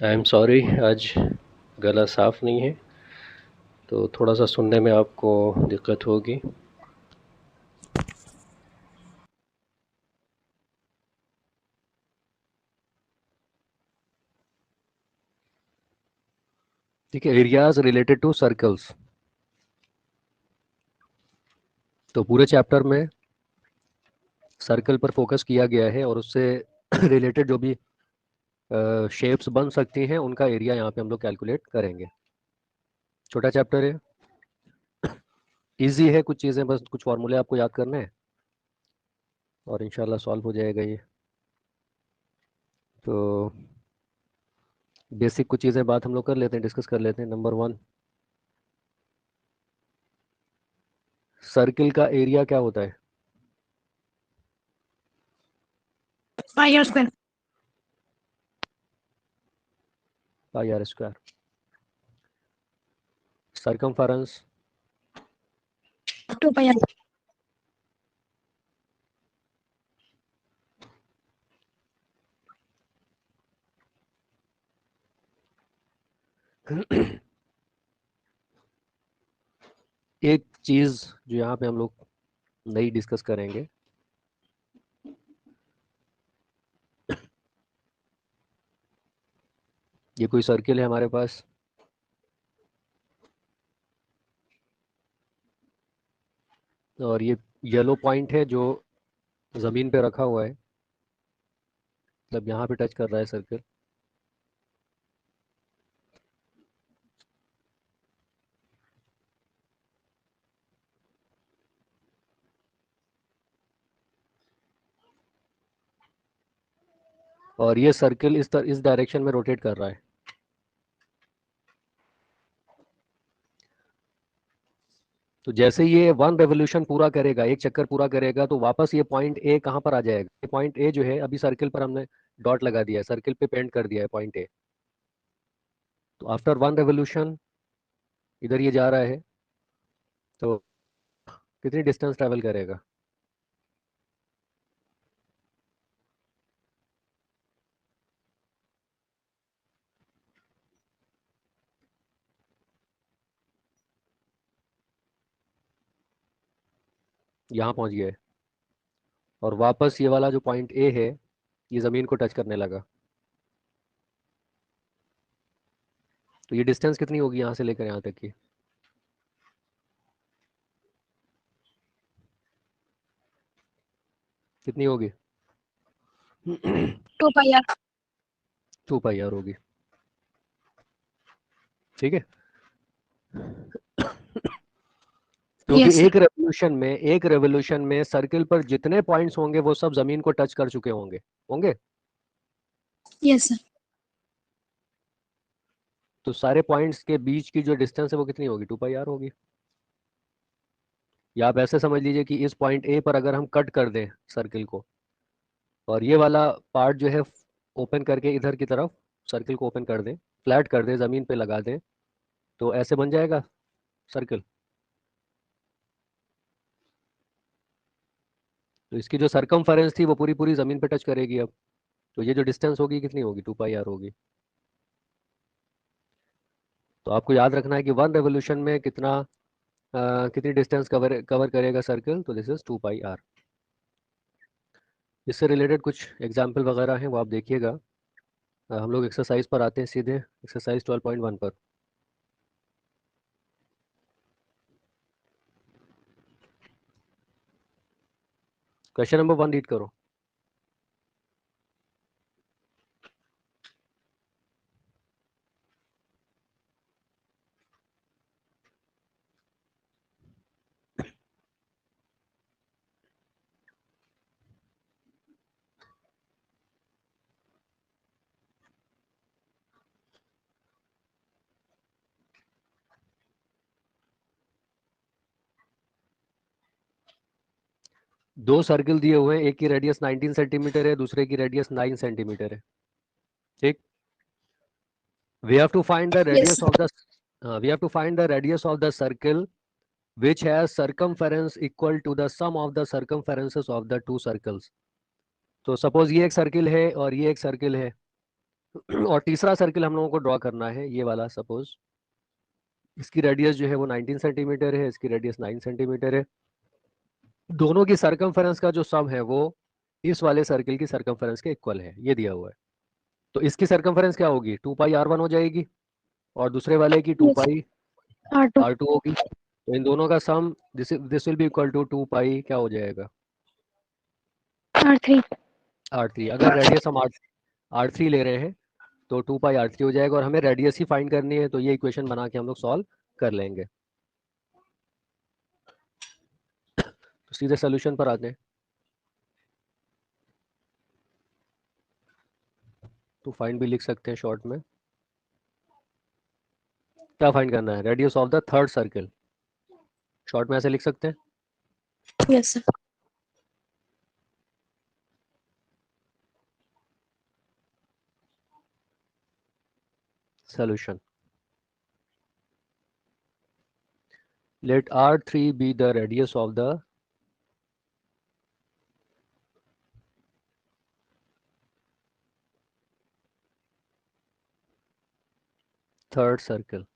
I am sorry, आज गला साफ़ नहीं है तो थोड़ा सा सुनने में आपको दिक्कत होगी। ठीक है, एरियाज रिलेटेड टू सर्कल्स। तो पूरे चैप्टर में सर्कल पर फोकस किया गया है और उससे रिलेटेड जो भी शेप्स बन सकती हैं उनका एरिया यहाँ पे हम लोग कैलकुलेट करेंगे। छोटा चैप्टर है, इजी है, कुछ चीज़ें बस कुछ फॉर्मूले आपको याद करने हैं और इंशाल्लाह सॉल्व हो जाएगा ये। तो बेसिक कुछ चीज़ें बात हम लोग कर लेते हैं, डिस्कस कर लेते हैं। नंबर वन, सर्किल का एरिया क्या होता है? Pi r square. Pi r square. Circumference? 2 pi r. एक चीज़ जो यहाँ पे हम लोग नई डिस्कस करेंगे, ये कोई सर्किल है हमारे पास, और ये येलो पॉइंट है जो ज़मीन पे रखा हुआ है, मतलब यहाँ पे टच कर रहा है सर्किल। और ये सर्किल इस डायरेक्शन में रोटेट कर रहा है। तो जैसे ये वन रेवोल्यूशन पूरा करेगा, एक चक्कर पूरा करेगा, तो वापस ये पॉइंट ए कहाँ पर आ जाएगा? ये पॉइंट ए जो है, अभी सर्किल पर हमने डॉट लगा दिया है, सर्किल पे पेंट कर दिया है पॉइंट ए। तो आफ्टर वन रेवोल्यूशन इधर ये जा रहा है, तो कितनी डिस्टेंस ट्रेवल करेगा? यहाँ पहुँच गया है और वापस ये वाला जो पॉइंट ए है ये ज़मीन को टच करने लगा। तो ये डिस्टेंस कितनी होगी यहाँ से लेकर यहाँ तक की? कितनी होगी? 2 पाई आर। 2 पाई आर होगी। ठीक है। क्योंकि यस सर। एक रेवोल्यूशन में सर्किल पर जितने पॉइंट्स होंगे वो सब जमीन को टच कर चुके होंगे होंगे यस सर। तो सारे पॉइंट्स के बीच की जो डिस्टेंस है वो कितनी होगी? 2 पाई आर होगी। या आप ऐसे समझ लीजिए कि इस पॉइंट ए पर अगर हम कट कर दें सर्किल को, और ये वाला पार्ट जो है ओपन करके इधर की तरफ सर्किल को ओपन कर दें, फ्लैट कर दें, जमीन पे लगा दें, तो ऐसे बन जाएगा सर्किल। तो इसकी जो सरकमफेरेंस थी वो पूरी पूरी जमीन पे टच करेगी अब। तो ये जो डिस्टेंस होगी कितनी होगी? 2 पाई आर होगी। तो आपको याद रखना है कि वन रेवोल्यूशन में कितनी डिस्टेंस कवर कवर करेगा सर्कल, तो दिस इज 2 पाई आर। इससे रिलेटेड कुछ एग्जाम्पल वगैरह हैं वो आप देखिएगा। हम लोग एक्सरसाइज पर आते हैं सीधे, एक्सरसाइज 12.1 पर। क्वेश्चन नंबर 1 रीड करो। दो सर्किल दिए हुए हैं, एक की रेडियस 19 सेंटीमीटर है, दूसरे की रेडियस 9 सेंटीमीटर है। ठीक। We have to find the yes radius sir. Of the we have to find the radius of the circle which has circumference equal to the sum of the circumferences of the two circles। तो suppose ये एक circle है और ये एक circle है, और तीसरा सर्किल हम लोगों को ड्रॉ करना है, ये वाला। सपोज इसकी रेडियस जो है वो 19 सेंटीमीटर है, इसकी रेडियस 9 सेंटीमीटर है। दोनों की सरकमफेरेंस का जो सम है वो इस वाले सर्किल की सरकमफेरेंस के इक्वल है, ये दिया हुआ है। तो इसकी सरकमफेरेंस क्या होगी, 2πr1 हो जाएगी, और दूसरे वाले की Yes. 2πr2 R2. होगी। तो इन दोनों का sum this will be equal to 2π क्या हो जाएगा, R3. r3। अगर रेडियस हम r3 ले रहे हैं तो 2πr3 हो जाएगा, और हमें रेडियस ही फाइंड करनी है, तो ये इक्वेशन बना के हम लोग सॉल्व कर लेंगे। तो सीधे सोल्यूशन पर आते हैं। तो फाइंड भी लिख सकते हैं शॉर्ट में। क्या फाइंड करना है, radius of the third circle. Short में ऐसे लिख सकते हैं। Yes, sir. Solution. Let R3 be the radius of the third circle.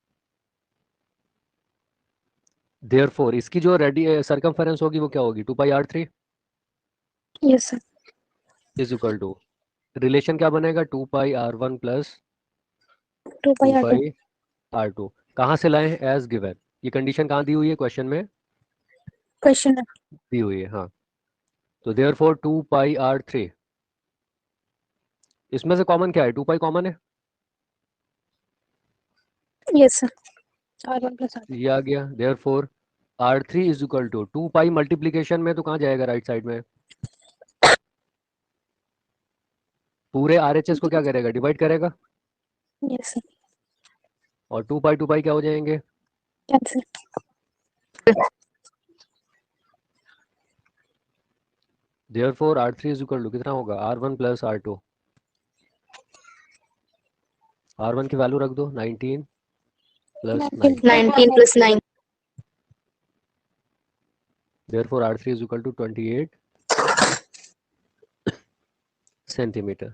Therefore इसकी जो सर्कमफेरेंस होगी वो क्या होगी, 2πr3 Yes, sir. Is equal to, relation क्या बनेगा, 2πr1 plus 2 pi R2. 2πr2। कहाँ से लाए हैं, एज गिवन। ये कंडीशन कहाँ दी हुई है, क्वेश्चन में Question. दी हुई है, हाँ। तो therefore 2πr3, इसमें से कॉमन क्या है, 2π कॉमन है, Yes, sir. R1 plus R2. ये आ गया। therefore r3 is equal to 2π multiplication में तो कहाँ जाएगा, राइट साइड में, पूरे RHS को क्या करेगा, डिवाइड करेगा, Yes, sir. और 2π क्या हो जाएंगे, Cancel. therefore r3 is equal to कितना होगा, r1 प्लस r2। r1 की वैल्यू रख दो 19 plus 9, 19 plus 9. therefore r3 is equal to 28 centimetre.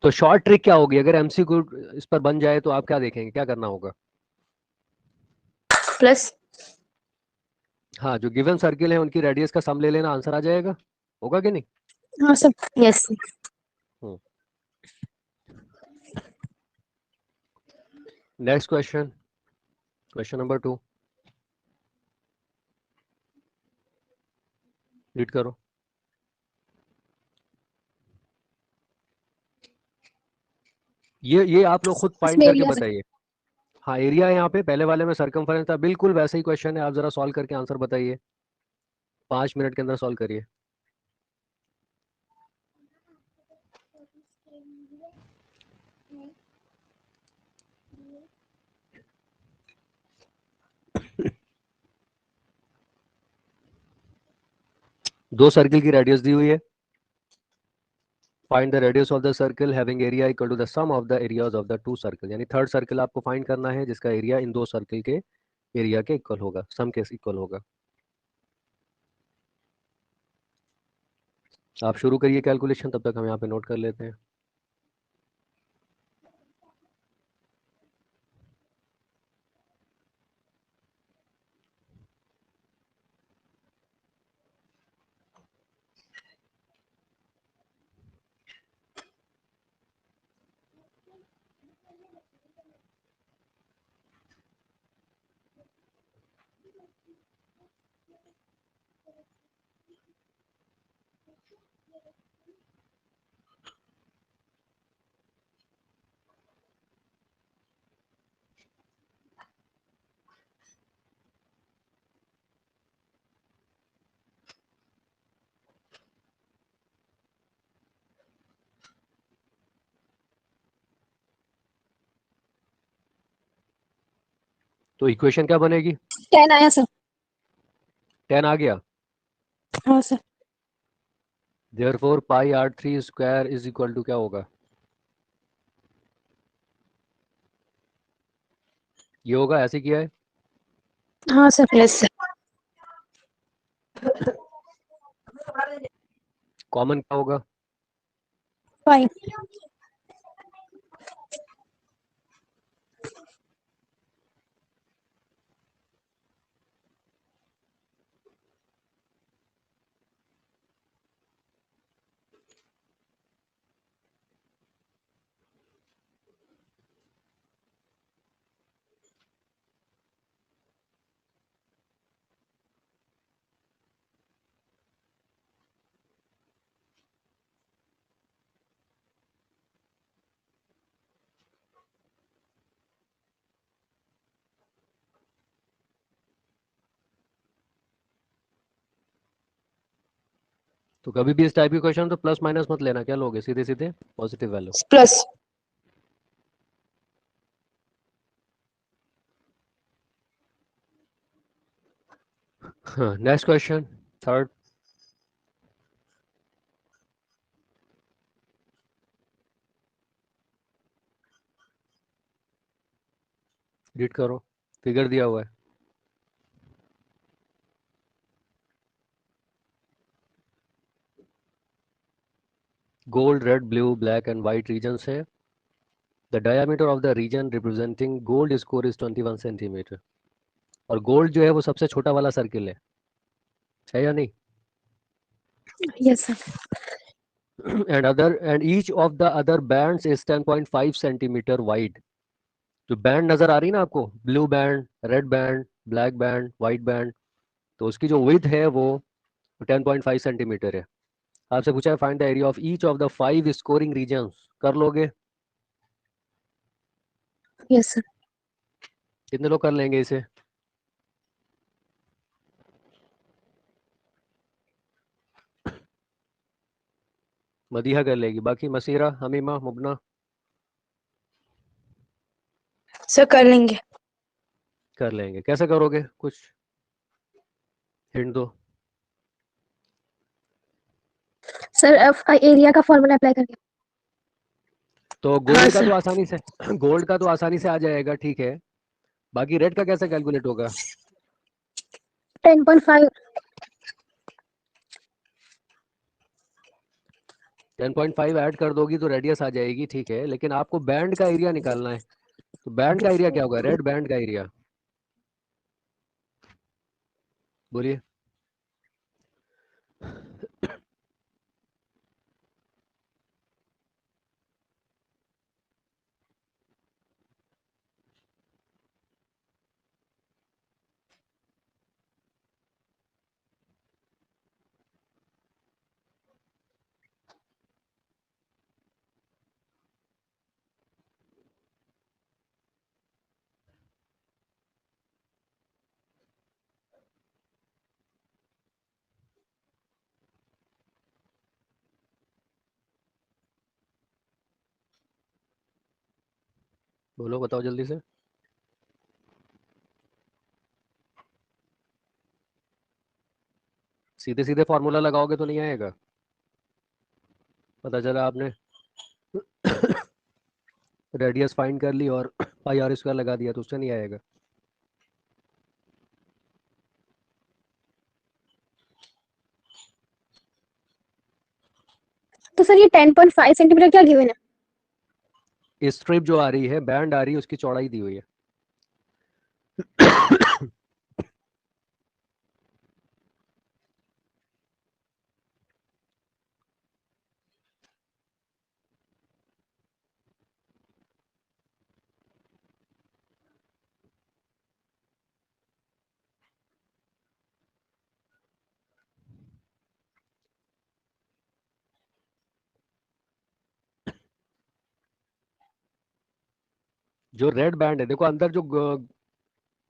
तो शॉर्ट ट्रिक क्या होगी, अगर MCQ इस पर बन जाए तो आप क्या देखेंगे, क्या करना होगा। Plus. हाँ, जो गिवन सर्किल है उनकी रेडियस का सम ले लेना, आंसर आ जाएगा, होगा कि नहीं। हाँ sir. Yes. Next question, question number 2, read करो। ये आप लोग खुद फाइंड इसमें करके area से. बताइए। हाँ, एरिया है यहाँ पे, पहले वाले में सरकमफेरेंस था, बिल्कुल वैसे ही क्वेश्चन है। आप जरा सॉल्व करके आंसर बताइए, 5 मिनट के अंदर सॉल्व करिए। दो सर्किल की रेडियस दी हुई है, find the radius of the circle having area equal to the sum of the areas of the two circle. यानी थर्ड सर्किल आपको फाइंड करना है जिसका एरिया इन दो सर्किल के एरिया के इक्वल होगा, सम के इक्वल होगा। आप शुरू करिए कैलकुलेशन, तब तक हम यहाँ पे नोट कर लेते हैं। तो इक्वेशन क्या बनेगी, 10 आया सर. 10 आ गया। हाँ sir. Therefore pi r3 square is equal to क्या होगा, ये होगा, ऐसे किया है। हाँ सर. Yes sir. कॉमन क्या होगा, 5. तो कभी भी इस टाइप की क्वेश्चन तो प्लस माइनस मत लेना, क्या लोगे, सीधे सीधे positive value. Plus. Next question, third. Read करो, फिगर दिया हुआ है। Gold, red, blue, black and white regions है। The diameter of the region representing gold score is 21 centimetre. और गोल्ड जो है वो सबसे छोटा वाला सर्किल है या नहीं? Yes sir. and each of the other bands is 10.5 centimetre wide. जो बैंड नजर आ रही है ना आपको, blue band, red band, black band, white band, तो उसकी जो विड्थ है वो 10.5 सेंटीमीटर है। आपसे पूछा है find the area of each of the 5 scoring regions. कर लोगे? Yes sir. कितने लोग कर लेंगे इसे? मदीहा कर लेगी, बाकी मसीरा, हमीमा, मुबना? सर कर लेंगे। कर लेंगे। कैसे करोगे, कुछ हिंट दो। सर एरिया का फॉर्मूला अप्लाई करके। तो हाँ गोल्ड का सर। तो आसानी से गोल्ड का तो आसानी से आ जाएगा, ठीक है। बाकी रेड का कैसे कैलकुलेट होगा? 10.5। 10.5 ऐड कर दोगी तो रेडियस आ जाएगी, ठीक है, लेकिन आपको बैंड का एरिया निकालना है। तो बैंड का एरिया क्या होगा, रेड बैंड का एरिया? बोलिए। बोलो, बताओ जल्दी से। सीधे सीधे फॉर्मूला लगाओगे तो नहीं आएगा। पता चला आपने रेडियस फाइंड कर ली और पाई आर स्क्वायर लगा दिया, तो उससे नहीं आएगा। तो सर ये 10.5 सेंटीमीटर क्या गिवन है? स्ट्रिप जो आ रही है, बैंड आ रही है, उसकी चौड़ाई दी हुई है। जो रेड बैंड है, देखो अंदर जो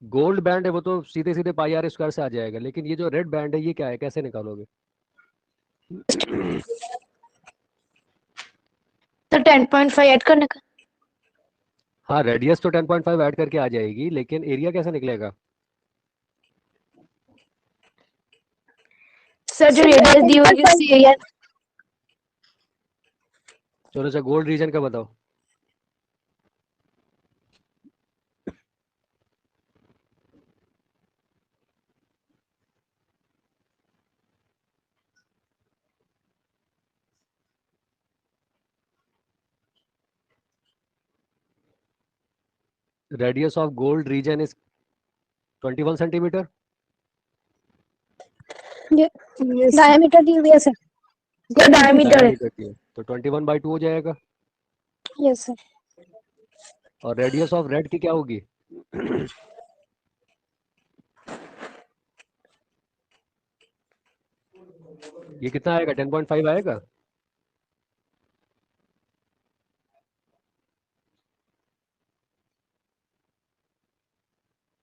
गोल्ड बैंड है वो तो सीधे सीधे पाई आर स्क्वायर से आ जाएगा, लेकिन ये जो रेड बैंड है ये क्या है, कैसे निकालोगे? तो 10.5 ऐड करने का। हाँ, रेडियस तो 10.5 ऐड करके आ जाएगी, लेकिन एरिया कैसे निकलेगा? सर जो रेडियस दी होगी उससे एरिया। चलो अच्छा, गोल्ड रीजन का बताओ। Radius of gold reason is 21 centimetre. ये डायमीटर दी हुई है सर। ये डायमीटर है। डायमीटर की है तो 21/2 हो जाएगा। Yes sir. और रेडियस ऑफ रेड की क्या होगी? ये कितना आएगा, 10.5 आएगा।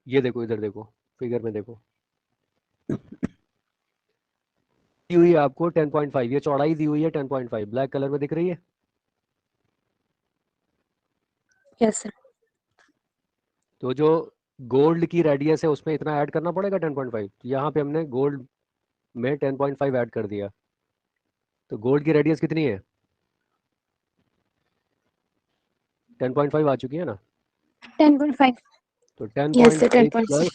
ये देखो, इधर देखो, फिगर में देखो। दी हुई है आपको 10.5, ये चौड़ाई दी हुई है 10.5, ब्लैक कलर में दिख रही है। Yes sir. तो जो गोल्ड की रेडियस है उसमें इतना ऐड करना पड़ेगा 10.5, तो यहाँ पे हमने गोल्ड में 10.5 ऐड कर दिया। तो गोल्ड की रेडियस कितनी है? 10.5 आ चुकी है ना। 10.5। तो यस सर 10.5 10.5 प्लस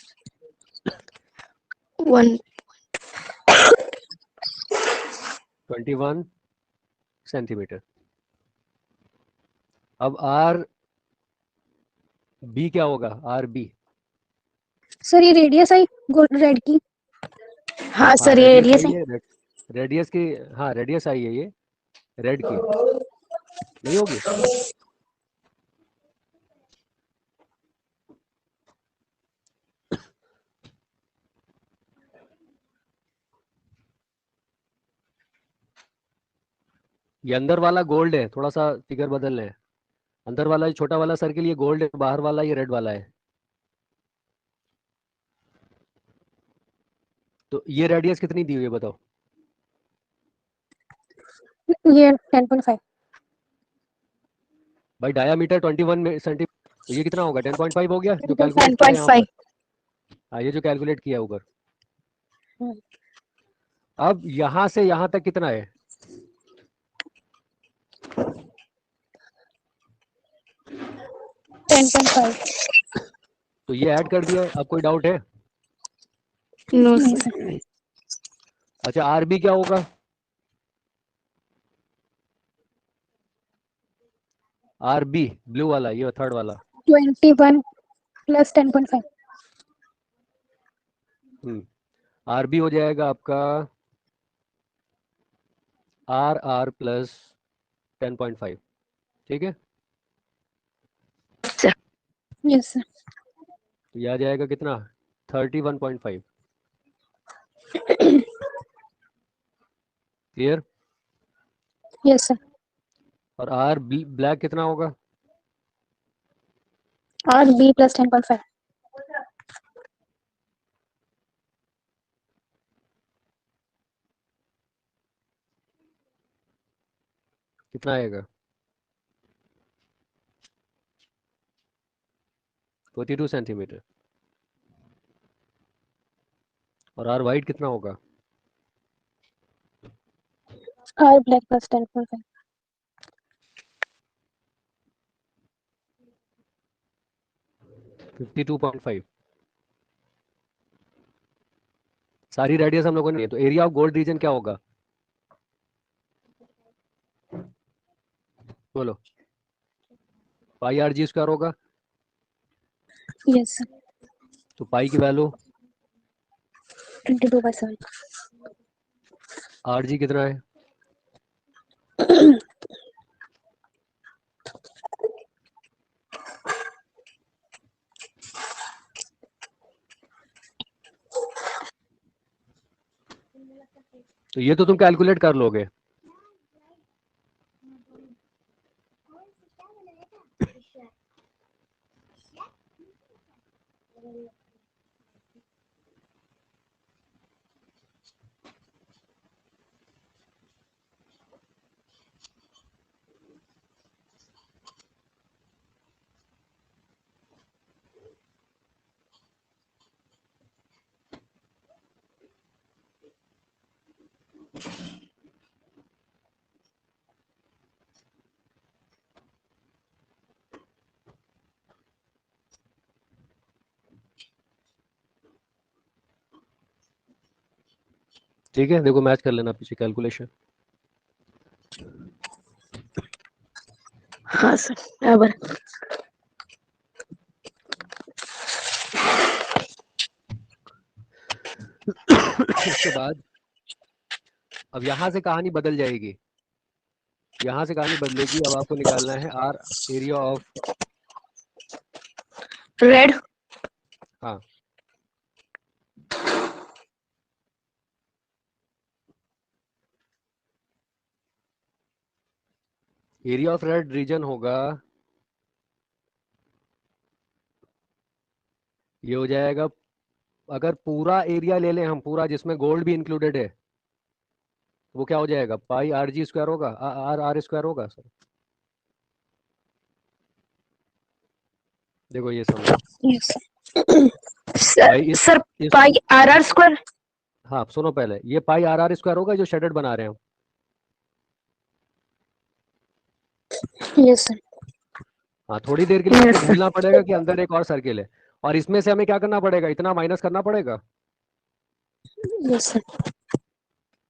1 21 सेंटीमीटर। अब आर बी क्या होगा? आर बी, सर ये रेडियस आई गोल्ड रेड की। हाँ हाँ सर ये रेडियस रेडियस आई है। है, रेडियस की, हाँ रेडियस आई है ये रेड की, नहीं होगी? ये अंदर वाला गोल्ड है, थोड़ा सा फिगर बदल लें। अंदर वाला ये छोटा वाला सर्किल ये गोल्ड है, बाहर वाला ये रेड वाला है। तो ये रेडियस कितनी दी हुई है बताओ? ये 10.5। भाई डायामीटर 21 सेंटीमीटर, तो ये कितना होगा? 10.5 हो गया जो कैलकुलेट किया है यहाँ 10.5। पर। हाँ ये जो कैलकुलेट किया है ऊपर। अब यहाँ से यहाँ तक कितना है? 10.5। तो ये ऐड कर दिया है, अब कोई डाउट है? No sir. अच्छा आर बी क्या होगा? आर बी ब्लू वाला, ये थर्ड वाला। 21 प्लस 10.5। आर बी हो जाएगा आपका आर आर प्लस 10.5, ठीक है। Yes sir. तो यह आ जाएगा कितना? 31.5। क्लियर? Yes sir. और आर ब्लैक कितना होगा? और बी प्लस 10.5। कितना आएगा? 42 सेंटीमीटर। और आर वाइट कितना होगा? और ब्लैक प्लस 10.5। 52.5। सारी रेडियस हम लोगों ने, तो एरिया ऑफ गोल्ड रीजन क्या होगा बोलो? पाई आर जी स्क्वायर होगा। Yes sir. तो पाई की वैल्यू 22/7। आर जी कितना है? तो ये तो तुम कैलकुलेट कर लोगे। ठीक है, देखो मैच कर लेना पीछे कैलकुलेशन। हाँ सर बराबर। उसके बाद अब यहां से कहानी बदल जाएगी, यहां से कहानी बदलेगी। अब आपको निकालना है आर एरिया ऑफ, रेड। हाँ एरिया ऑफ रेड रीजन होगा, ये हो जाएगा, अगर पूरा एरिया ले लें हम, पूरा जिसमें गोल्ड भी इंक्लूडेड है, वो क्या हो जाएगा, पाई आर जी स्क्वायर होगा, आर आर स्क्वायर होगा सर। देखो ये समझो Yes. सर भाई सर इस पाई आर आर स्क्वायर। हाँ सुनो पहले, ये पाई आर आर स्क्वायर होगा जो शेडेड बना रहे हैं हम। Yes sir. हाँ थोड़ी देर के लिए आपको यस सर। भूलना पड़ेगा कि अंदर एक और सर्किल है, और इसमें से हमें क्या करना पड़ेगा, इतना माइनस करना पड़ेगा। Yes sir.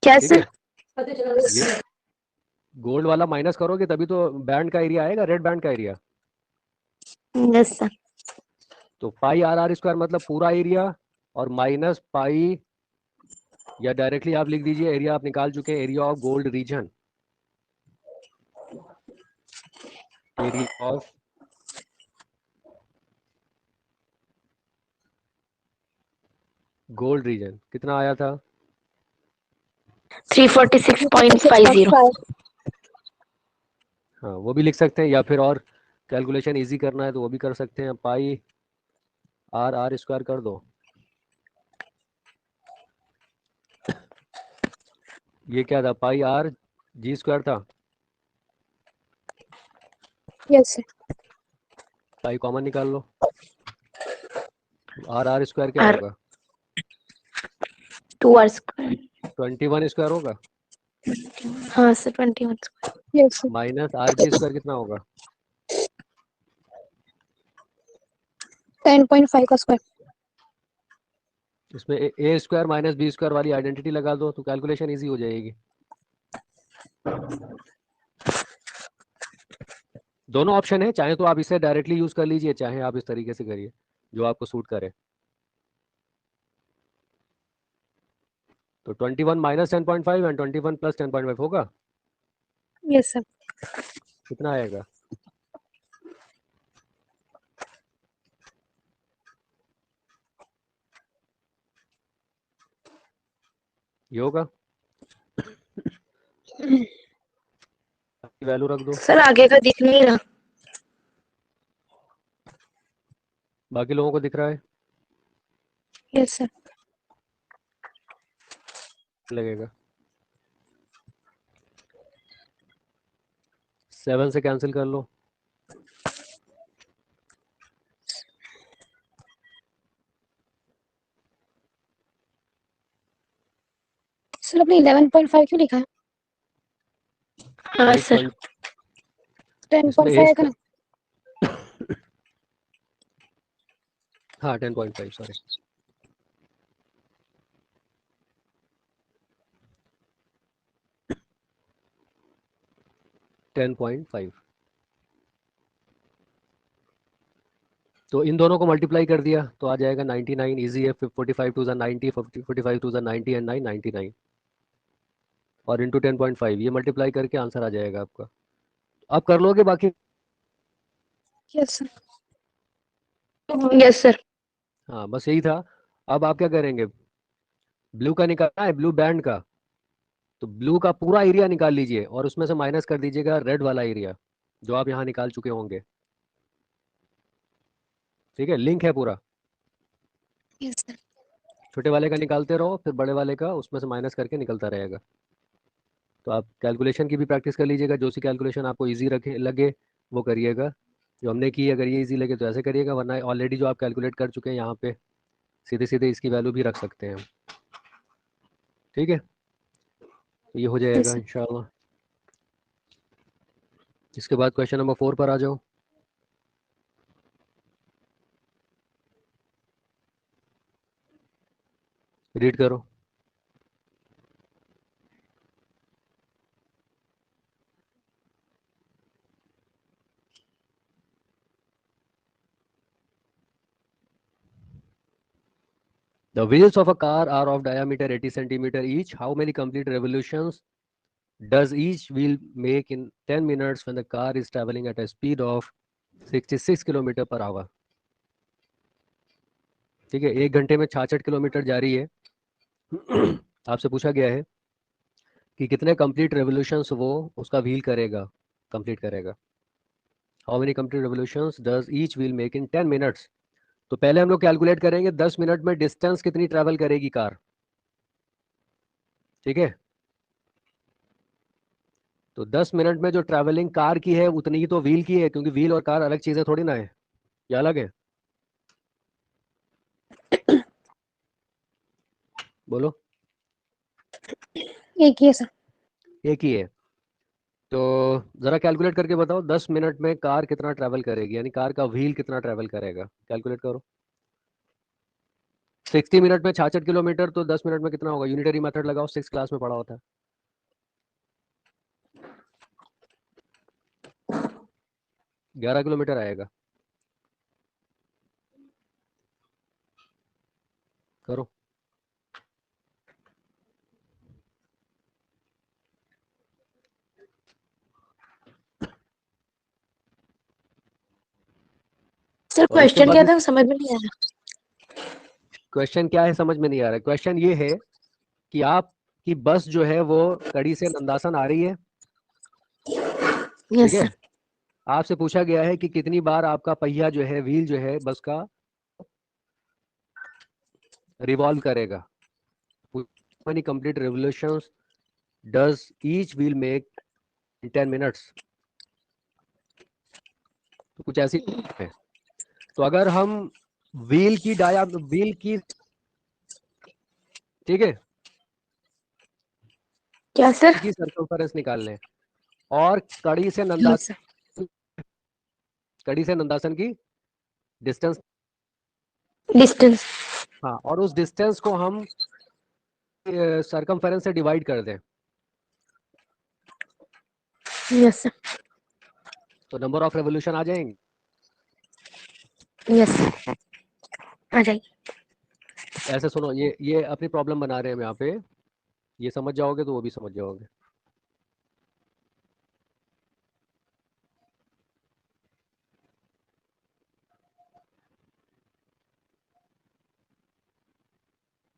क्या ठीक सर? है, ये गोल्ड वाला माइनस करोगे तभी तो बैंड का एरिया आएगा, रेड बैंड का एरिया। Yes sir. तो पाई आर आर स्क्वायर मतलब पूरा एरिया, और माइनस पाई, या डायरेक्टली आप लिख दीजिए एरिया आप निकाल चुके हैं, area of gold reason, area of gold reason कितना आया था, 346.50। हाँ वो भी लिख सकते हैं, या फिर और कैलकुलेशन इजी करना है तो वो भी कर सकते हैं, पाई आर आर स्क्वायर कर दो। ये क्या था, पाई आर जी स्क्वायर था, यस सर। पाई कॉमन निकाल लो, आर आर स्क्वायर क्या आर होगा, 2 आर स्क्वायर। 21 स्क्वायर होगा, हाँ sir 21 square. Yes sir. Minus R G square कितना होगा, 10.5 का स्क्वायर। इसमें ए स्क्वायर माइनस बी स्क्वायर वाली आइडेंटिटी लगा दो तो कैलकुलेशन इजी हो जाएगी। दोनों ऑप्शन है, चाहे तो आप इसे डायरेक्टली यूज कर लीजिए, चाहे आप इस तरीके से करिए जो आपको सूट करे। तो 21 माइनस 10.5 एंड 21 प्लस 10.5 होगा, यस सर। कितना आएगा, ये होगा, वैल्यू रख दो। सर आगे का दिख नहीं रहा। बाकी लोगों को दिख रहा है, यस सर। लगेगा 7 से कैंसिल कर लो, सर आपने 11.5 क्यों लिखा है? हाँ भाई सर। 10.5 इसमें है का? हाँ 10.5 सॉरी, 10.5। तो इन दोनों को मल्टीप्लाई कर दिया तो आ जाएगा 99, इजी है, 45 टू 90, 45 टू 90 एंड 9 99, और इंटू 10.5 ये मल्टीप्लाई करके आंसर आ जाएगा आपका। आप कर लोगे बाकी। Yes sir. Yes sir. हाँ बस यही था। अब आप क्या करेंगे, ब्लू का निकालना है, ब्लू बैंड का, तो ब्लू का पूरा एरिया निकाल लीजिए और उसमें से माइनस कर दीजिएगा रेड वाला एरिया जो आप यहाँ निकाल चुके होंगे। ठीक है, लिंक है पूरा, यस सर। छोटे वाले का निकालते रहो फिर बड़े वाले का उसमें से माइनस करके निकलता रहेगा। तो आप कैलकुलेशन की भी प्रैक्टिस कर लीजिएगा, जो सी कैलकुलेशन आपको इजी रखे लगे वो करिएगा, जो हमने की अगर ये इजी लगे तो ऐसे करिएगा, वरना ऑलरेडी जो आप कैलकुलेट कर चुके हैं यहाँ पे सीधे सीधे इसकी वैल्यू भी रख सकते हैं हम। ठीक है, तो ये हो यस जाएगा सर। इंशाल्लाह। इसके बाद क्वेश्चन नंबर 4 पर आ जाओ, रीड करो। The wheels of a car are of diameter 80 centimeter each. How many complete revolutions does each wheel make in 10 minutes when the car is traveling at a speed of 66 kilometre per hour. ठीक है, 1 घंटे में 66 kilometre जा रही है। आपसे पूछा गया है कि कितने कंप्लीट रेवोल्यूशंस वो उसका व्हील करेगा, कंप्लीट करेगा। How many complete revolutions does each wheel make in 10 minutes. तो पहले हम लोग कैलकुलेट करेंगे 10 मिनट में डिस्टेंस कितनी ट्रैवल करेगी कार। ठीक है, तो 10 मिनट में जो ट्रैवलिंग कार की है उतनी ही तो व्हील की है, क्योंकि व्हील और कार अलग चीजें थोड़ी ना है, या अलग है? बोलो। एक ही है सर। एक ही है। तो जरा कैलकुलेट करके बताओ, 10 मिनट में कार कितना ट्रैवल करेगी, यानी कार का व्हील कितना ट्रैवल करेगा, कैलकुलेट करो। 60 मिनट में 66 किलोमीटर, तो 10 मिनट में कितना होगा? यूनिटरी मेथड लगाओ, 6 क्लास में पढ़ा होता है। 11 किलोमीटर आएगा। करो। सर और उसके क्वेश्चन क्या बाद था समझ में नहीं आया। क्वेश्चन क्या है समझ में नहीं आ रहा है। क्वेश्चन ये है कि आपकी बस जो है वो कड़ी से नंदासन आ रही है, ठीक यस है? सर। आपसे पूछा गया है कि कितनी बार आपका पहिया जो है, व्हील जो है बस का, रिवॉल्व करेगा। many complete revolutions does each wheel make in 10 minutes? तो कुछ ऐसी है। तो अगर हम व्हील की, ठीक है, क्या सर? की सर्कमफेरेंस निकाल लें और यस सर। कड़ी से नंदासन की डिस्टेंस, डिस्टेंस। हाँ, और उस डिस्टेंस को हम सर्कमफेरेंस से डिवाइड कर दें, यस सर। तो नंबर ऑफ रेवोल्यूशन आ जाएंगे। यस सर आ जाएगी। ऐसे सुनो, ये अपनी प्रॉब्लम बना रहे हैं हम यहाँ पे, ये समझ जाओगे तो वो भी समझ जाओगे।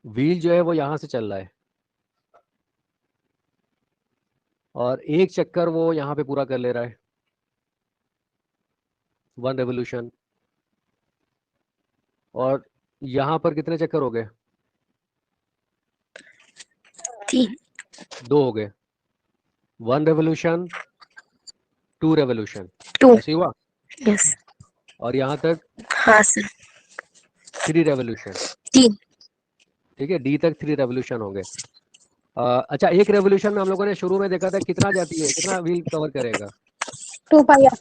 व्हील जो है वो यहां से चल रहा है और एक चक्कर वो यहाँ पे पूरा कर ले रहा है, 1 रेवोल्यूशन। और यहाँ पर कितने चक्कर हो गए? 3। 2 हो गए। 1 रेवोल्यूशन, 2 रेवोल्यूशन, 2। ऐसे ही हुआ। यस। और यहाँ तक हाँ सर। 3 रेवोल्यूशन, 3। ठीक है, डी तक 3 रेवोल्यूशन हो गए। अच्छा, एक रेवोल्यूशन में हम लोगों ने शुरू में देखा था कितना जाती है, कितना व्हील कवर करेगा? 2 पाई आर।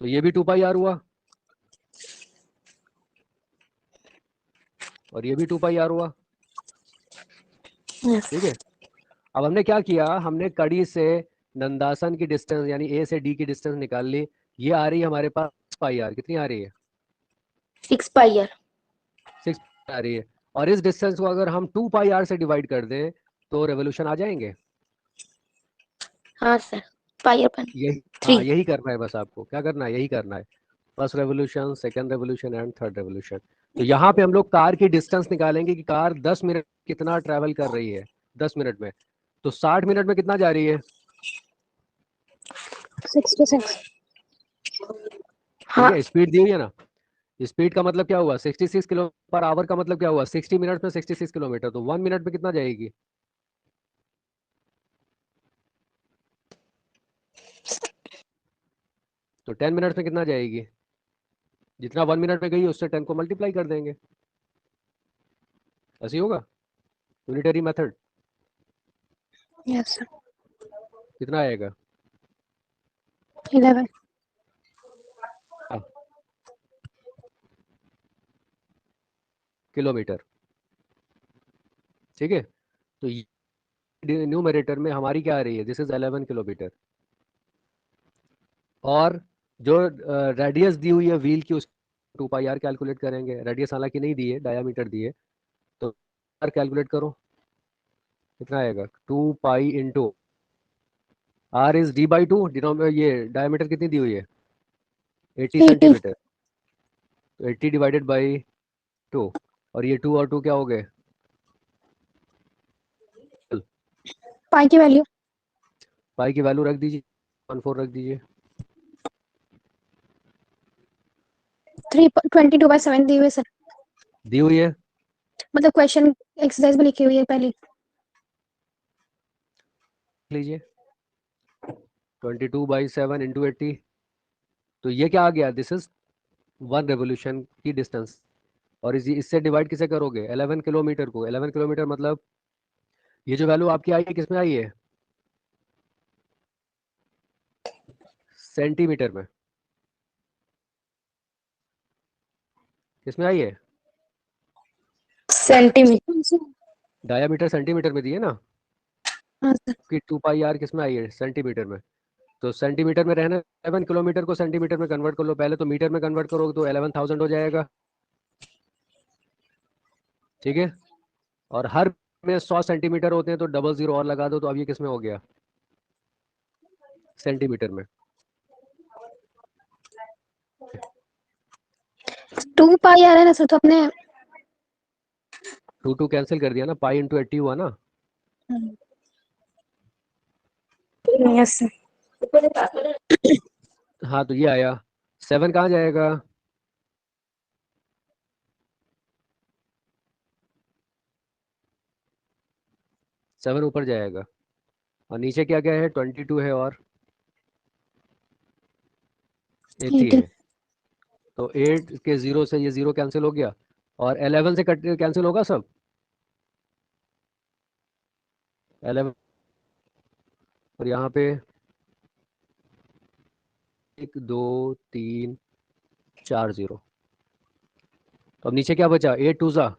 तो ये भी 2 पाई आर हुआ और ये भी 2 पाई आर हुआ, यस। ठीक है। अब हमने क्या किया, हमने कड़ी से नंदासन की डिस्टेंस यानी ए से डी की डिस्टेंस निकाल ली। ये आ रही है हमारे पास 6 पाई आर, कितनी आ रही है? 6 पाई आर। 6 आ रही है। और इस डिस्टेंस को अगर हम 2 पाई आर से डिवाइड कर दें तो रेवोल्यूशन आ जाएंगे। हाँ सर। पाई आर पर यही, हाँ, 3। यही करना है बस, आपको क्या करना है, यही करना है। First revolution, second revolution and third revolution. तो यहाँ पे हम लोग कार की डिस्टेंस निकालेंगे कि कार 10 मिनट कितना ट्रेवल कर रही है 10 मिनट में। तो 60 मिनट में कितना जा रही है? 66। ठीक हाँ। है, स्पीड दी हुई है ना। स्पीड का मतलब क्या हुआ, 66 किलो पर आवर का मतलब क्या हुआ, 60 मिनट में 66 किलोमीटर, तो 1 मिनट में कितना जाएगी? तो 10 मिनट में कितना जाएगी? जितना 1 मिनट में गई उससे 10 को मल्टीप्लाई कर देंगे, ऐसे ही होगा। Unitary method. Yes sir. कितना आएगा? 11। हाँ, किलोमीटर, ठीक है। तो न्यूमरेटर में हमारी क्या आ रही है, दिस इज 11 किलोमीटर। और जो रेडियस दी हुई है व्हील की, उस 2 पाई आर कैलकुलेट करेंगे। रेडियस हालांकि नहीं दी है, डायामीटर दी है, तो आर कैलकुलेट करो, कितना आएगा? 2 पाई इंटू आर इज D/2। ये डायमीटर कितनी दी हुई है? 80 80। सेंटीमीटर। तो 80 डिवाइडेड बाई 2, और ये 2 और 2 क्या हो गए? पाई की वैल्यू पाई की वैल्यू रख दीजिए, 14 रख दीजिए। 322/7 दी हुई है सर। दी हुई है, मतलब क्वेश्चन एक्सरसाइज में लिखी हुई है पहली। लीजिए। 22/7 इंटू 80, तो ये क्या आ गया, दिस इज 1 रेवोल्यूशन की डिस्टेंस। और इससे डिवाइड किसे करोगे, 11 किलोमीटर को। 11 किलोमीटर मतलब ये जो वैल्यू आपकी आई है किस में आई है, सेंटीमीटर में। किस में आई है, सेंटीमीटर। डायामीटर सेंटीमीटर में दिए ना, हाँ सर। कि 2 पाई आर किस में आई है, सेंटीमीटर में। तो सेंटीमीटर में रहना, 11 किलोमीटर को सेंटीमीटर में कन्वर्ट कर लो पहले, तो मीटर में कन्वर्ट करोगे तो 11,000 हो जाएगा, ठीक है। और हर में 100 सेंटीमीटर होते हैं, तो डबल जीरो और लगा दो, तो अब ये किस में हो गया, सेंटीमीटर में। 2 पाई आ रहा है ना सर, तो अपने 2 कैंसिल कर दिया ना, पाई इंटू 80 हुआ ना। Yes sir. हाँ तो ये आया, 7 कहाँ जाएगा, सेवन ऊपर जाएगा। और नीचे क्या क्या है, 22 है और 80 18। है। तो 8 के जीरो से ये जीरो कैंसिल हो गया, और 11 से कट कैंसिल होगा सब, 11। और यहाँ पे 1 2 3 4 जीरो। तो अब नीचे क्या बचा, 8 2 जा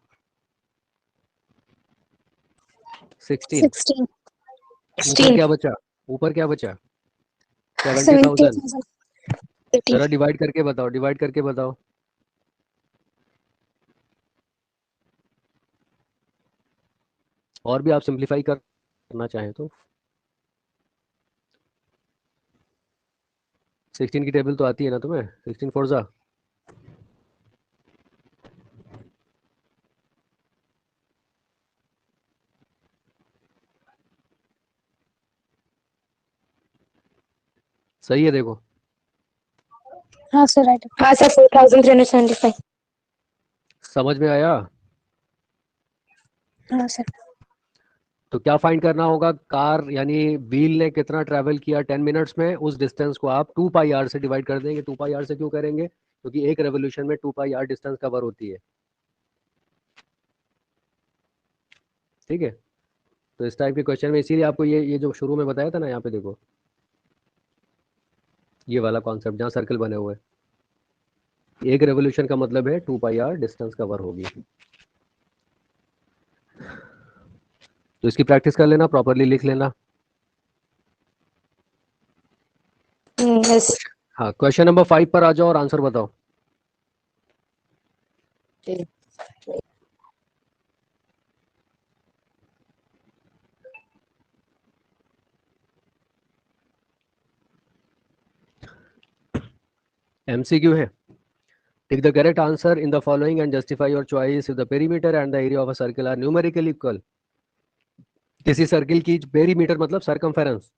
16। 16। ऊपर 16। क्या बचा, ऊपर क्या बचा, 70,000। 70,000। जरा डिवाइड करके बताओ, डिवाइड करके बताओ। और भी आप सिंप्लीफाई करना चाहें तो, 16 की टेबल तो आती है ना तुम्हें, 16 फोर जा। सही है देखो, हाँ सर राइट। हाँ सर 4,375। समझ में आया। हाँ सर। तो क्या फाइंड करना होगा, कार यानी व्हील ने कितना ट्रैवल किया 10 मिनट्स में, उस डिस्टेंस को आप 2 पाई आर से डिवाइड कर देंगे। 2 पाई आर से क्यों करेंगे, क्योंकि एक रेवोल्यूशन में 2 पाई आर डिस्टेंस कवर होती है, ठीक है। तो इस टाइप के क्वेश्चन में इसीलिए आपको ये जो शुरू में बताया था ना, यहाँ पे देखो ये वाला कॉन्सेप्ट जहाँ सर्कल बने हुए हैं, एक रेवोल्यूशन का मतलब है 2 पाई आर डिस्टेंस कवर होगी। तो इसकी प्रैक्टिस कर लेना, प्रॉपरली लिख लेना। यस। हाँ, क्वेश्चन नंबर 5 पर आ जाओ और आंसर बताओ। एमसीक्यू है। Tick the correct answer in the following and justify your choice if the perimeter and the area of a circle are numerically equal. किसी सर्किल की पेरीमीटर मतलब सरकमफेरेंस,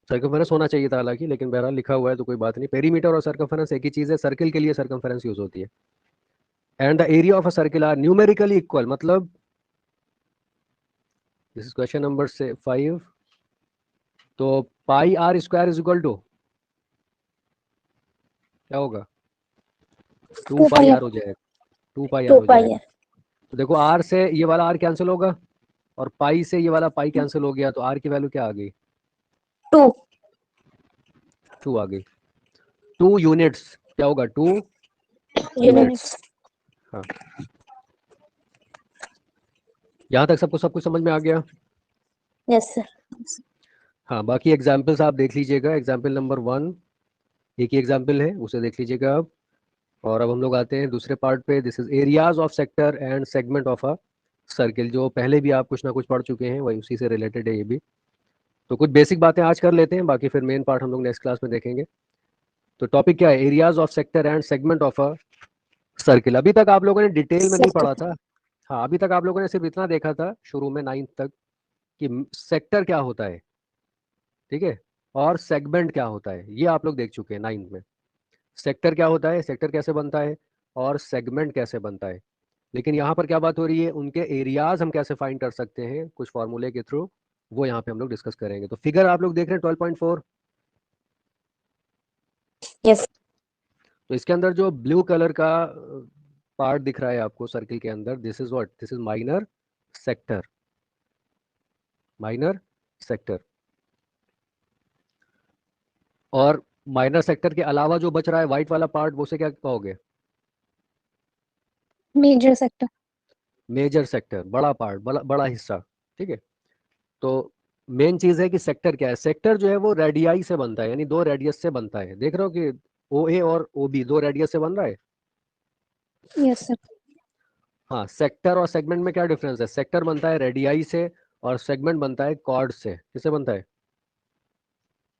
सरकमफेरेंस होना चाहिए था हालांकि, लेकिन बहरहाल लिखा हुआ है तो कोई बात नहीं। पेरीमीटर और सरकमफेरेंस एक ही चीज है, सर्किल के लिए सरकमफेरेंस यूज होती है। And the area of a circle are numerically equal मतलब, दिस इज क्वेश्चन नंबर से 5। तो pi r square is equal to क्या होगा, 2 2 पाई पाई आर हो जाएगा, 2 पाई आर 2 हो पाई जाएगा। तो देखो आर से ये वाला आर कैंसिल होगा, और पाई से ये वाला पाई कैंसिल हो गया, तो आर की वैल्यू क्या आ गई, 2 2 आ गई। 2 यूनिट्स क्या होगा, 2 यूनिट्स। यूनिट्स। हाँ, यहाँ तक सबको सब कुछ समझ में आ गया। Yes sir. हाँ, बाकी एग्जाम्पल्स आप देख लीजिएगा, एग्जाम्पल नंबर 1 एक ही एग्जाम्पल है, उसे देख लीजिएगा आप। और अब हम लोग आते हैं दूसरे पार्ट पे, this is areas of sector and segment of a circle, जो पहले भी आप कुछ ना कुछ पढ़ चुके हैं, वही उसी से रिलेटेड है ये भी। तो कुछ बेसिक बातें आज कर लेते हैं, बाकी फिर मेन पार्ट हम लोग नेक्स्ट क्लास में देखेंगे। तो टॉपिक क्या है, areas of sector and segment of a circle. अभी तक आप लोगों ने डिटेल में नहीं पढ़ा था। हाँ, अभी तक आप लोगों ने सिर्फ इतना देखा था शुरू में 9th तक कि सेक्टर क्या होता है, ठीक है, और सेगमेंट क्या होता है, ये आप लोग देख चुके हैं 9th में। सेक्टर क्या होता है, सेक्टर कैसे बनता है, और सेगमेंट कैसे बनता है। लेकिन यहाँ पर क्या बात हो रही है, उनके एरियाज हम कैसे फाइंड कर सकते हैं कुछ फॉर्मूले के थ्रू, वो यहाँ पे हम लोग डिस्कस करेंगे। तो फिगर आप लोग देख रहे हैं 12.4। यस तो इसके अंदर जो ब्लू कलर का पार्ट दिख रहा है आपको सर्किल के अंदर, this is what, this is minor sector, minor sector. और माइनर सेक्टर के अलावा जो बच रहा है व्हाइट वाला पार्ट, वो से क्या कहोगे? मेजर सेक्टर मेजर सेक्टर, बड़ा पार्ट, बड़ा बड़ा हिस्सा। ठीक है। तो मेन चीज है कि सेक्टर क्या है। सेक्टर जो है वो रेडियाई से बनता है, यानी दो रेडियस से बनता है। देख रहे हो कि ओ ए और ओ बी दो रेडियस से बन रहा है। यस सर हाँ, सेक्टर और सेगमेंट में क्या डिफरेंस है? सेक्टर बनता है रेडियाई से और सेगमेंट बनता है कॉर्ड से। किससे बनता है?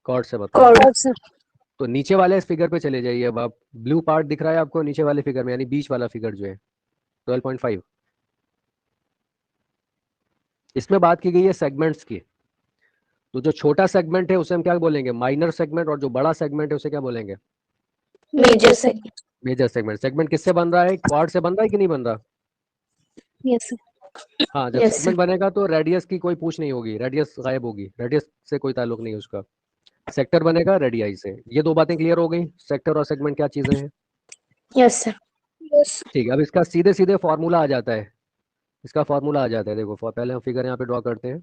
कॉर्ड से बनता है। कॉर्ड सर तो नीचे वाले इस फिगर पे चले जाइए। अब आप, ब्लू पार्ट दिख रहा है आपको नीचे वाले फिगर में, यानी बीच वाला फिगर जो है 12.5, इसमें बात की गई है सेगमेंट्स की। तो जो छोटा सेगमेंट है उसे हम क्या बोलेंगे? Minor segment. और जो बड़ा सेगमेंट है उसे क्या बोलेंगे? Major sector major segment. Segment किससे बन रहा है? क्वाड से बन रहा है कि नहीं बन रहा? यस सर हाँ, जब यस सर सेगमेंट बनेगा तो रेडियस की कोई पूछ नहीं होगी, रेडियस गायब होगी, रेडियस से कोई ताल्लुक नहीं है उसका। सेक्टर बनेगा रेडियाई से। ये दो बातें क्लियर हो गई, सेक्टर और सेगमेंट क्या चीजें हैं। यस सर यस ठीक है, अब इसका सीधे सीधे फॉर्मूला आ जाता है। इसका फॉर्मूला आ जाता है, देखो पहले हम फिगर यहाँ पे ड्रॉ करते हैं।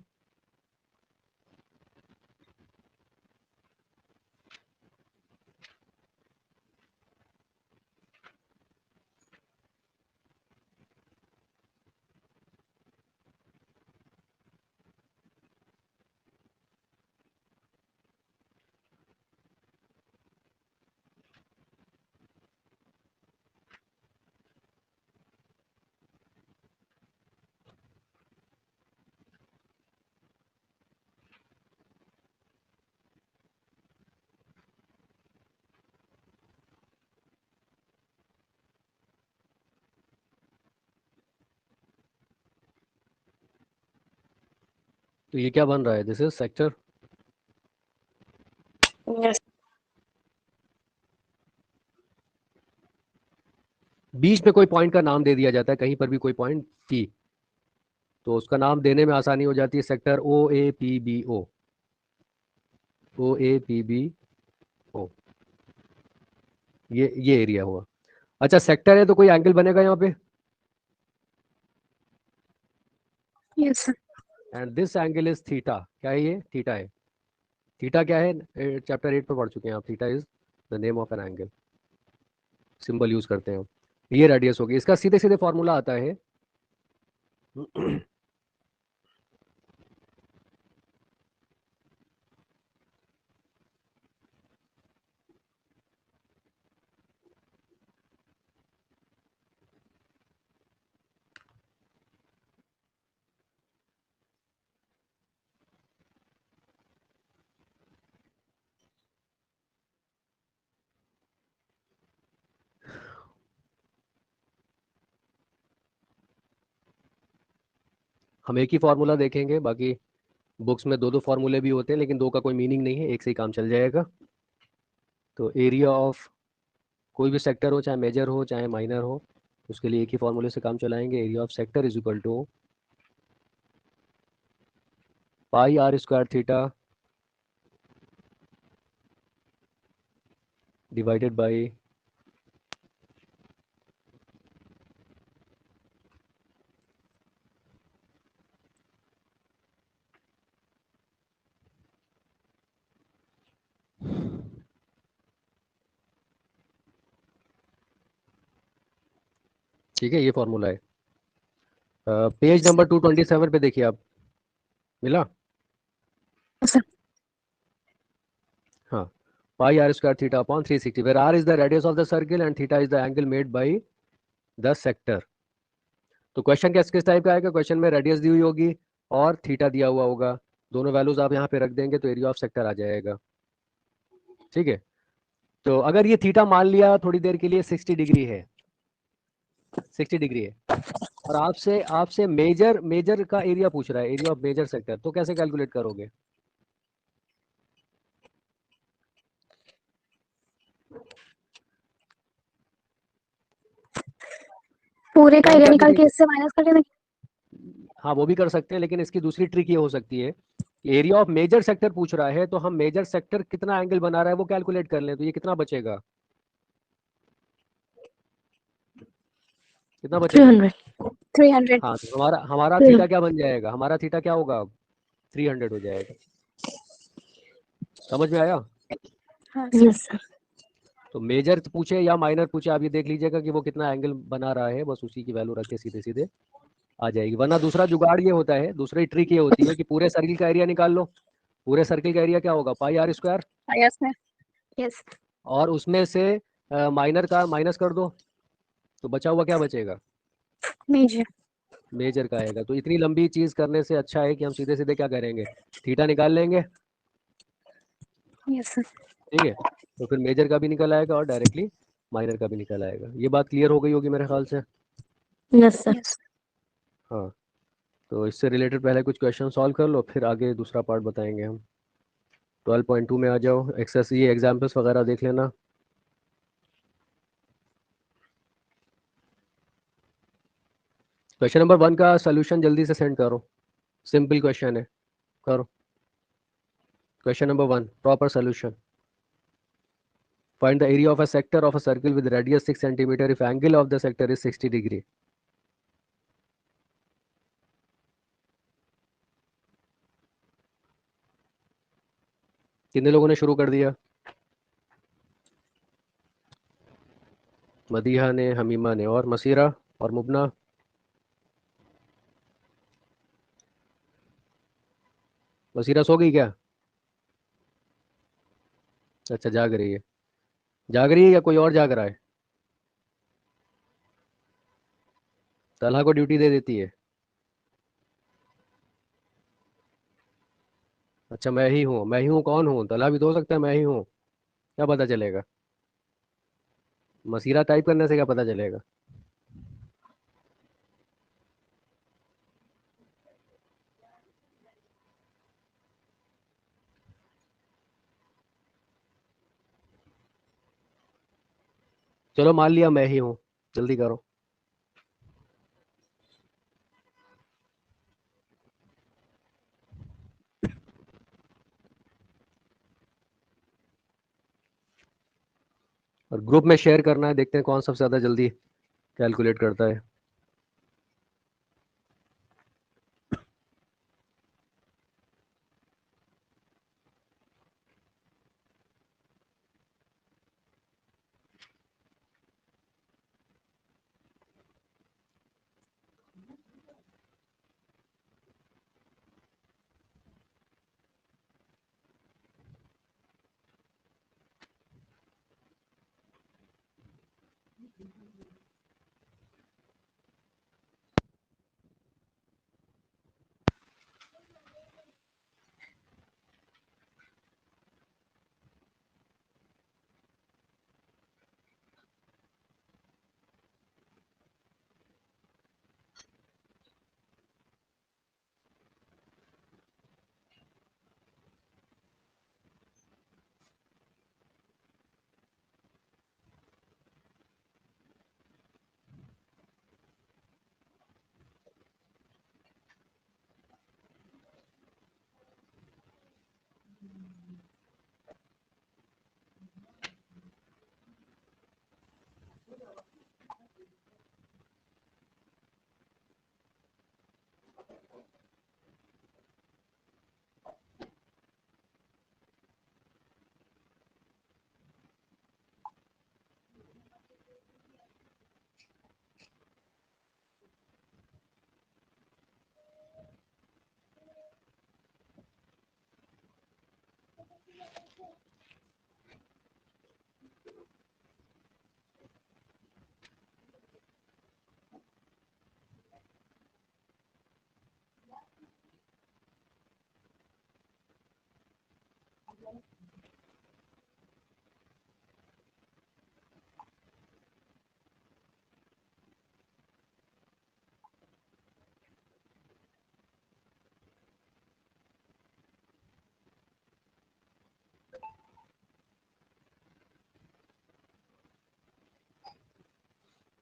तो ये क्या बन रहा है? This is sector. यस बीच में कोई पॉइंट का नाम दे दिया जाता है, कहीं पर भी कोई पॉइंट पी, तो उसका नाम देने में आसानी हो जाती है। Sector O A P B O, O A P B O, ये एरिया हुआ। अच्छा, सेक्टर है तो कोई एंगल बनेगा यहाँ पे, yes sir and this angle is theta. क्या है ये? थीटा है। थीटा क्या है? चैप्टर 8 पर पढ़ चुके हैं आप। Theta is the name of an angle, symbol use करते हैं हम। ये रेडियस होगी। इसका सीधे सीधे फॉर्मूला आता है हम एक ही फॉर्मूला देखेंगे, बाकी बुक्स में दो दो फॉर्मूले भी होते हैं, लेकिन दो का कोई मीनिंग नहीं है, एक से ही काम चल जाएगा। तो एरिया ऑफ कोई भी सेक्टर हो, चाहे मेजर हो चाहे माइनर हो, उसके लिए एक ही फॉर्मूले से काम चलाएंगे। Area of sector is equal to pi r square theta divided by ठीक है, ये फॉर्मूला है। पेज नंबर 227 पे देखिए आप, मिला? सर हाँ, pi r square theta upon 360, where r is the radius of the circle and theta is the angle made by the sector. तो क्वेश्चन किस किस टाइप का आएगा? क्वेश्चन में रेडियस दी हुई होगी और थीटा दिया हुआ होगा, दोनों वैल्यूज आप यहाँ पे रख देंगे तो एरिया ऑफ सेक्टर आ जाएगा। ठीक है। तो अगर ये थीटा मान लिया थोड़ी देर के लिए 60 डिग्री है, 60 डिग्री है, और आपसे आपसे मेजर मेजर का एरिया पूछ रहा है, एरिया ऑफ मेजर सेक्टर, तो कैसे कैलकुलेट करोगे? पूरे का क्या एरिया क्या निकाल के लिखेंगे? इससे माइनस कर देना हाँ, वो भी कर सकते हैं, लेकिन इसकी दूसरी ट्रिक ये हो सकती है एरिया ऑफ मेजर सेक्टर पूछ रहा है, तो हम मेजर सेक्टर कितना एंगल बना रहा है वो कैलकुलेट कर लें, तो ये कितना बचेगा, कितना बचेगा? 300 300 हाँ, तो हमारा हमारा थीटा क्या बन जाएगा, हमारा थीटा क्या होगा अब, 300 हो जाएगा। समझ में आया? Yes sir. तो मेजर पूछे या माइनर पूछे, आप ये देख लीजिएगा कि वो कितना एंगल बना रहा है, बस उसी की वैल्यू रख के सीधे सीधे आ जाएगी। वरना दूसरा जुगाड़ ये होता है, दूसरी ट्रिक ये होती है कि पूरे सर्किल का एरिया निकाल लो। पूरे सर्किल का एरिया क्या होगा, pi r square, yes sir. Yes. और उसमें से माइनर का माइनस कर दो, तो बचा हुआ क्या बचेगा, मेजर। मेजर का आएगा। तो इतनी लंबी चीज करने से अच्छा है कि हम सीधे सीधे क्या करेंगे, थीटा निकाल लेंगे। Yes sir. ठीक है, तो फिर मेजर का भी निकल आएगा और डायरेक्टली माइनर का भी निकल आएगा। ये बात क्लियर हो गई होगी मेरे ख्याल से। Yes sir. हाँ, तो इससे रिलेटेड पहले कुछ क्वेश्चन सॉल्व कर लो, फिर आगे दूसरा पार्ट बताएंगे हम। 12.2 में आ जाओ, एक्सेस ये एग्जाम्पल्स वगैरह देख लेना। क्वेश्चन नंबर 1 का सोल्यूशन जल्दी से सेंड करो, सिंपल क्वेश्चन है, करो। Question number 1 proper solution. Find the area of a sector of a circle with radius 6 centimetre if angle of the sector is 60 degree. कितने लोगों ने शुरू कर दिया? मदीहा ने, हमीमा ने, और मसीरा और मुबना। मसीरा सो गई क्या? अच्छा, जाग रही है। जाग रही है या कोई और जाग रहा है? तलहा को ड्यूटी दे देती है। अच्छा, मैं ही हूँ, कौन हूँ? तलहा भी तो हो सकता है मैं ही हूँ, क्या पता चलेगा? मसीरा टाइप करने से क्या पता चलेगा? चलो मान लिया मैं ही हूँ, जल्दी करो। और ग्रुप में शेयर करना है, देखते हैं कौन सबसे ज़्यादा जल्दी कैलकुलेट करता है।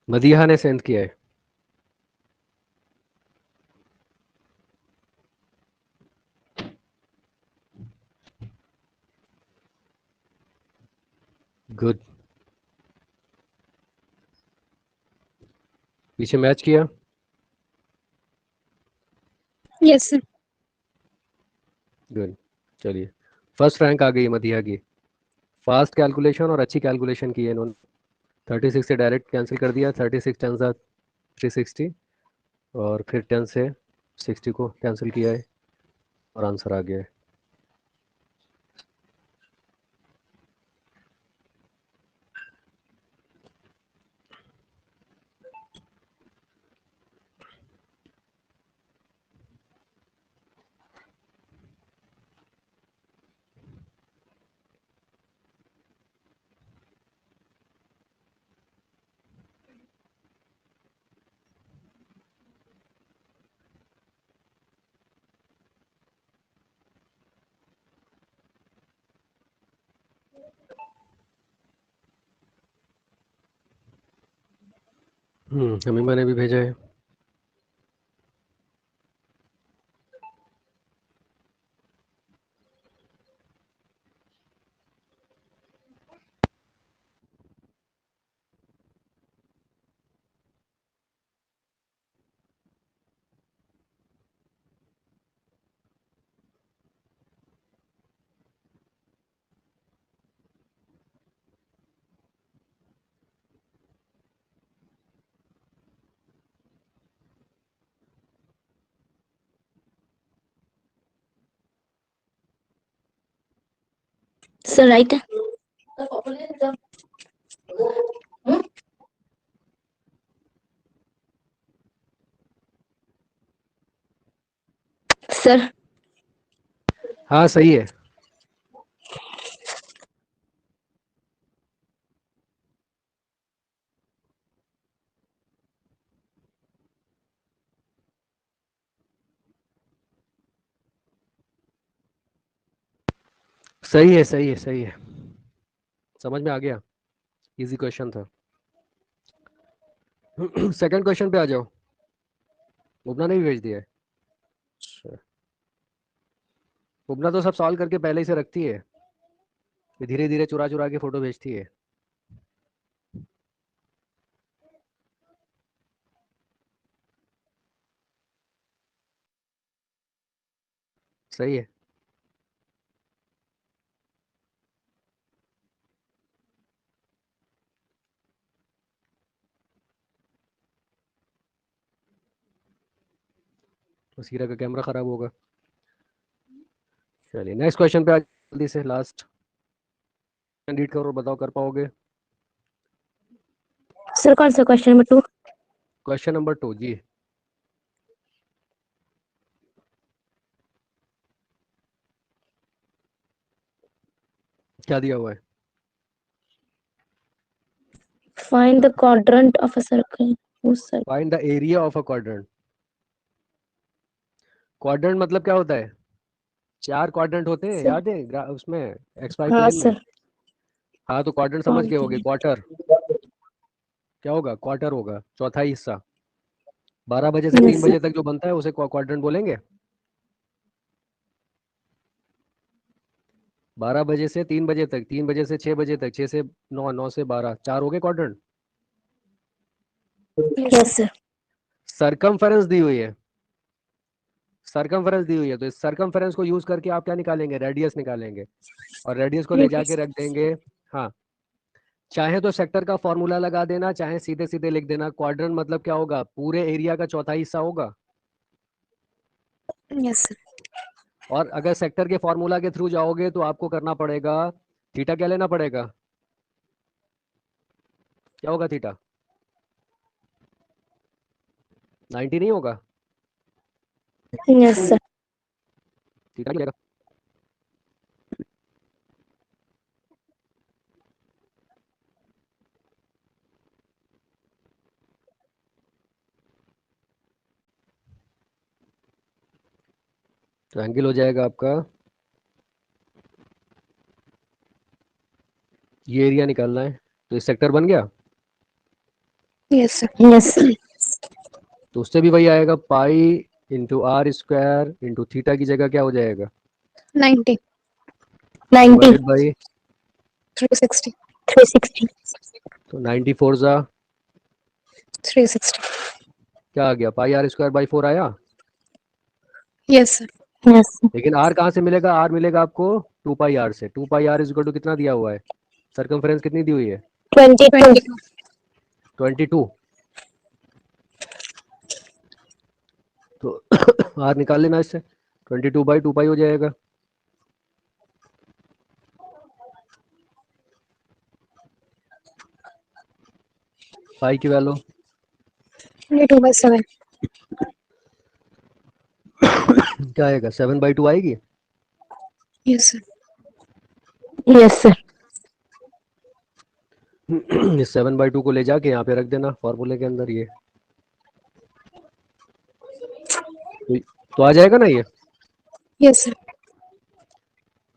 मदीहा ने सेंड किया है। गुड। पीछे मैच किया? Yes sir. गुड। चलिए, फर्स्ट रैंक आ गई मधिया की। फास्ट कैलकुलेशन और अच्छी कैलकुलेशन की है इन्होंने। 36 से डायरेक्ट कैंसिल कर दिया, 36 10 360, और फिर 10 से 60 को कैंसिल किया है और आंसर आ गया है। हमीमा ने भी भेजा है। सर राइट है। सर हाँ सही है। सही है, सही है, सही है, समझ में आ गया। इजी क्वेश्चन था। सेकंड क्वेश्चन पे आ जाओ। मुबना ने भी भेज दिया है। अच्छा। मुबना तो सब सॉल्व करके पहले ही से रखती है, धीरे धीरे चुरा चुरा के फोटो भेजती है। सही है। वसीरा का कैमरा खराब होगा। चलिए नेक्स्ट क्वेश्चन पे आ जल्दी से, लास्ट रीड करो, बताओ कर पाओगे? सर कौन सा क्वेश्चन नंबर 2? क्वेश्चन नंबर 2 जी। क्या दिया हुआ है? Find the quadrant of a circle. उस circle. Find the area of a quadrant. Quadrant मतलब क्या होता है? 4 क्वाड्रेंट होते हैं, सर याद है उसमें एक्स वाई हाँ प्लेन में। सर। हाँ तो क्वाड्रेंट समझ गए होगे, क्वार्टर। क्या होगा? क्वार्टर होगा, चौथाई हिस्सा। 12 बजे से 3 यस बजे सर। तक जो बनता है उसे क्वाड्रेंट बोलेंगे। 12 बजे से 3 बजे तक, 3 बजे से 6 बजे तक, 6 से 9, 9 से 12, 4 हो गए क्वाड्रेंट। Yes sir. सरकमफेरेंस दी हुई है, सरकमफेरेंस दी हुई है, तो इस सरकमफेरेंस को यूज करके आप क्या निकालेंगे? रेडियस निकालेंगे, और रेडियस को ले जाके रख देंगे। हाँ, चाहे तो सेक्टर का फॉर्मूला लगा देना, चाहे सीधे सीधे लिख देना। क्वाड्रेंट मतलब क्या होगा? पूरे एरिया का चौथाई हिस्सा होगा। Yes sir. और अगर सेक्टर के फॉर्मूला के थ्रू जाओगे तो आपको करना पड़ेगा, थीटा क्या लेना पड़ेगा? क्या होगा थीटा? 90 नहीं होगा? Yes sir. थीटा क्या लेगा? तो एंगल हो जाएगा आपका, ये एरिया निकालना है, तो इस सेक्टर बन गया। Yes sir. Yes sir. तो उससे भी वही आएगा, pi into r square into theta की जगह क्या हो जाएगा? 90 डिवाइडेड बाई 360। 360. तो 94 जा 360. क्या आ गया, पाई आर स्क्वायर बाई 4 आया। Yes sir. Yes sir. लेकिन आर कहाँ से मिलेगा, आर मिलेगा आपको 2 पाई आर से। 2 pi are is equal to कितना दिया हुआ है, सर्कमफ्रेंस कितनी दी हुई है 22. 22। तो आर निकाल लेना इससे, 22/2 पाई हो जाएगा। पाई की वैल्यू 22/7. क्या आएगा, 7/2 आएगी। Yes sir. Yes sir. इस 7/2 को ले जाके यहाँ पे रख देना फॉर्मूले के अंदर, ये तो आ जाएगा ना ये। Yes sir.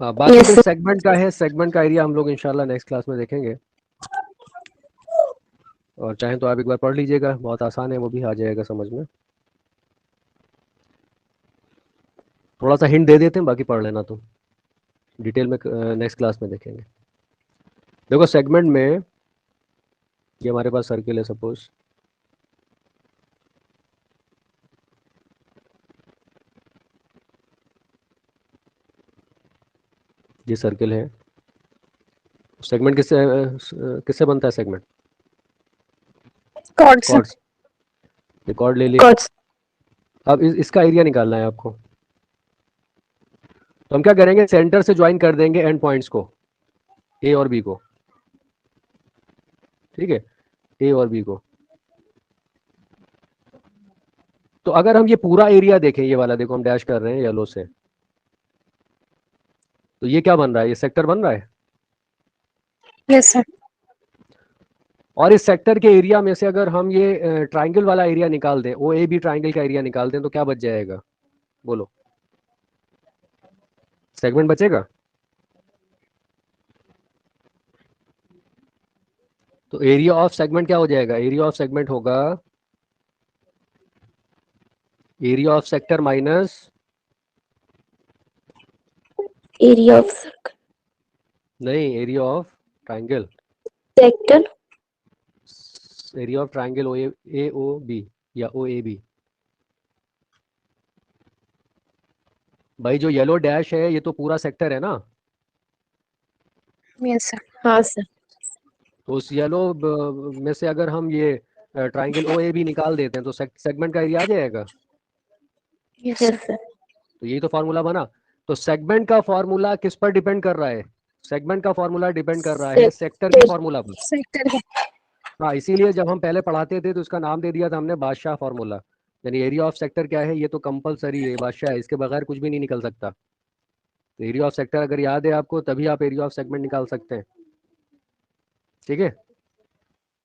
हाँ, बाकी Yes फिर sir. सेगमेंट का है, सेगमेंट का एरिया हम लोग इंशाल्लाह नेक्स्ट क्लास में देखेंगे, और चाहें तो आप एक बार पढ़ लीजिएगा, बहुत आसान है, वो भी आ जाएगा समझ में। थोड़ा सा हिंट दे देते हैं, बाकी पढ़ लेना, तो डिटेल में नेक्स्ट क्लास में देखेंगे। देखो सेगमेंट में ये हमारे पास सर्किल है सपोज, ये सर्किल है। सेगमेंट किससे किससे बनता है सेगमेंट, Chords. कॉर्ड्स। ये कॉर्ड ले लिया। Chords. अब इसका एरिया निकालना है आपको, तो हम क्या करेंगे, सेंटर से ज्वाइन कर देंगे एंड पॉइंट्स को, ए और बी को, ठीक है, ए और बी को। तो अगर हम ये पूरा एरिया देखें, ये वाला देखो हम डैश कर रहे हैं येलो से, तो ये क्या बन रहा है, ये सेक्टर बन रहा है। Yes sir. और इस सेक्टर के एरिया में से अगर हम ये ट्राइंगल वाला एरिया निकाल दें, ओ ए बी ट्राइंगल का एरिया निकाल दें, तो क्या बच जाएगा, बोलो, सेगमेंट बचेगा। तो एरिया ऑफ सेगमेंट क्या हो जाएगा, एरिया ऑफ सेगमेंट होगा area of sector minus Area of circle. नहीं, area of triangle, Sector. Area of triangle A O B या ओ ए बी। भाई जो येलो डैश है ये तो पूरा सेक्टर है ना, Yes sir. हाँ sir. तो उस येलो में से अगर हम ये ट्राइंगल ओ ए बी निकाल देते हैं तो सेगमेंट का एरिया आ जाएगा। Yes sir. तो यही तो फार्मूला बना। तो सेगमेंट का फार्मूला किस पर डिपेंड कर रहा है, सेगमेंट का फार्मूला डिपेंड कर रहा है सेक्टर के फार्मूला पर। Sector. हाँ, इसीलिए जब हम पहले पढ़ाते थे तो इसका नाम दे दिया था हमने बादशाह फार्मूला, यानी एरिया ऑफ सेक्टर क्या है, ये तो कंपलसरी है, बादशाह है, इसके बगैर कुछ भी नहीं निकल सकता। तो एरिया ऑफ सेक्टर अगर याद है आपको, तभी आप एरिया ऑफ सेगमेंट निकाल सकते हैं, ठीक है।